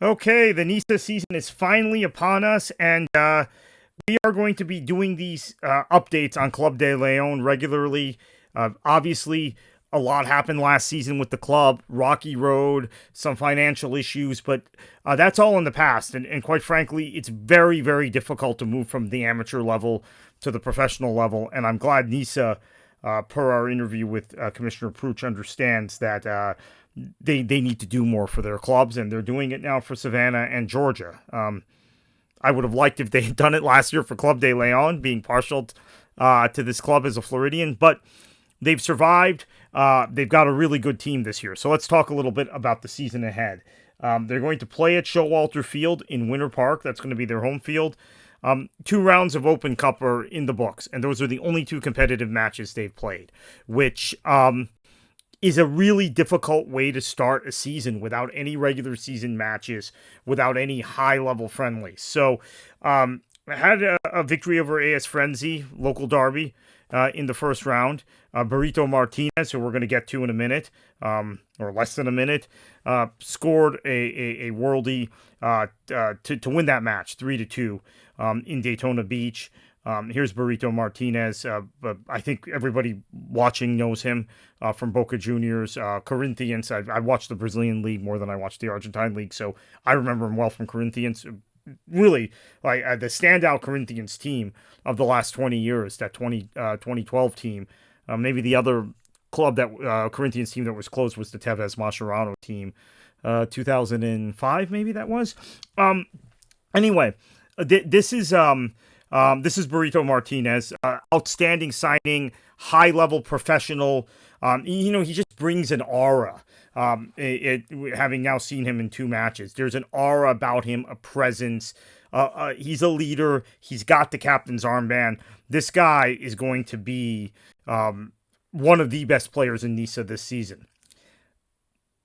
Okay, the NISA season is finally upon us, and we are going to be doing these updates on Club de Leon regularly. Obviously, a lot happened last season with the club, rocky road, some financial issues, but that's all in the past. And quite frankly, it's very, very difficult to move from the amateur level to the professional level. And I'm glad NISA, per our interview with Commissioner Pruch, understands that they need to do more for their clubs, and they're doing it now for Savannah and Georgia. I would have liked if they had done it last year for Club de Leon, being partial to this club as a Floridian, but they've survived. They've got a really good team this year. So let's talk a little bit about the season ahead. They're going to play at Showalter Field in Winter Park. That's going to be their home field. 2 rounds of Open Cup are in the books, and those are the only 2 competitive matches they've played, which is a really difficult way to start a season without any regular season matches, without any high-level friendlies. So I had a victory over AS Frenzy, local derby, in the first round. Burrito Martinez, who we're going to get to in a minute, or less than a minute, scored a worldie to win that match, 3-2, in Daytona Beach. Here's Burrito Martinez. I think everybody watching knows him from Boca Juniors, Corinthians. I watched the Brazilian League more than I watched the Argentine League, so I remember him well from Corinthians. Really, like the standout Corinthians team of the last 20 years, that 2012 team. Maybe the other club that Corinthians team that was close was the Tevez Mascherano team, 2005 maybe that was. Anyway, this is Burrito Martinez, outstanding signing, high-level professional. He just brings an aura. Having now seen him in 2 matches, there's an aura about him, a presence. He's a leader. He's got the captain's armband. This guy is going to be one of the best players in NISA this season.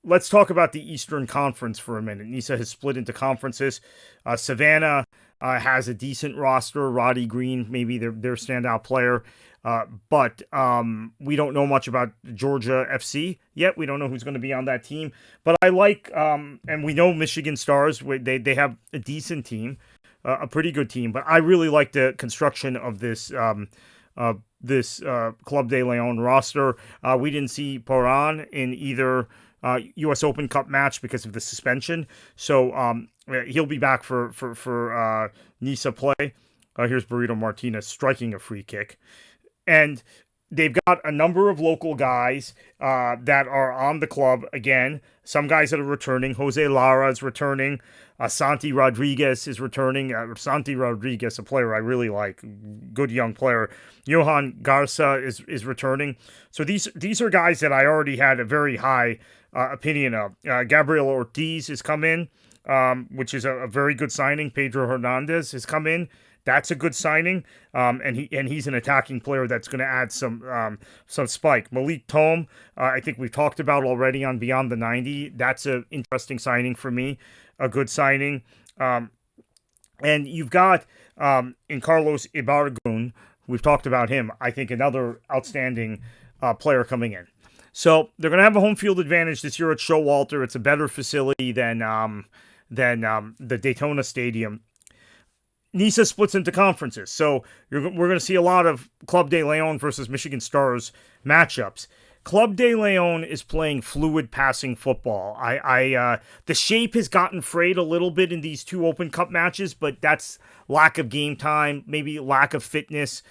Let's talk about the Eastern Conference for a minute. NISA has split into conferences. Savannah has a decent roster. Roddy Green, maybe their standout player. But we don't know much about Georgia FC yet. We don't know who's going to be on that team. But I like, and we know Michigan Stars, they have a decent team, a pretty good team. But I really like the construction of this Club de Leon roster. We didn't see Poran in either U.S. Open Cup match because of the suspension. So he'll be back for NISA play. Here's Burrito Martinez striking a free kick. And they've got a number of local guys that are on the club again. Some guys that are returning. Jose Lara is returning. Santi Rodriguez is returning. Santi Rodriguez, a player I really like. Good young player. Johan Garza is returning. So these are guys that I already had a very high opinion of. Gabriel Ortiz has come in, which is a very good signing. Pedro Hernandez has come in. That's a good signing, and he's an attacking player that's going to add some spike. Malik Tome, I think we've talked about already on Beyond the 90. That's an interesting signing for me, a good signing. And you've got in Carlos Ibargun, we've talked about him. I think another outstanding player coming in. So they're going to have a home field advantage this year at Showalter. It's a better facility than the Daytona Stadium. NISA splits into conferences, so we're going to see a lot of Club de Leon versus Michigan Stars matchups. Club de Leon is playing fluid passing football. The shape has gotten frayed a little bit in these 2 Open Cup matches, but that's lack of game time, maybe lack of fitness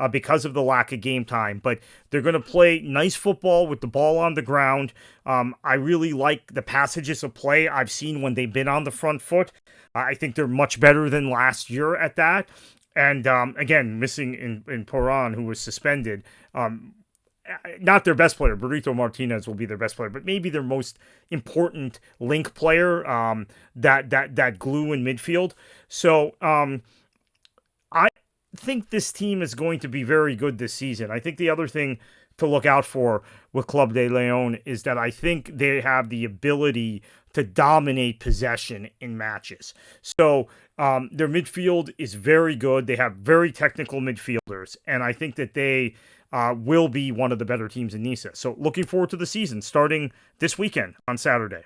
because of the lack of game time. But they're going to play nice football with the ball on the ground. I really like the passages of play I've seen when they've been on the front foot. I think they're much better than last year at that. And again, missing in Poran, who was suspended. Not their best player. Burrito Martinez will be their best player, but maybe their most important link player, that glue in midfield. So I think this team is going to be very good this season. I think the other thing to look out for with Club de Leon is that I think they have the ability to dominate possession in matches. So their midfield is very good. They have very technical midfielders, and I think that they will be one of the better teams in NISA. So looking forward to the season starting this weekend on Saturday.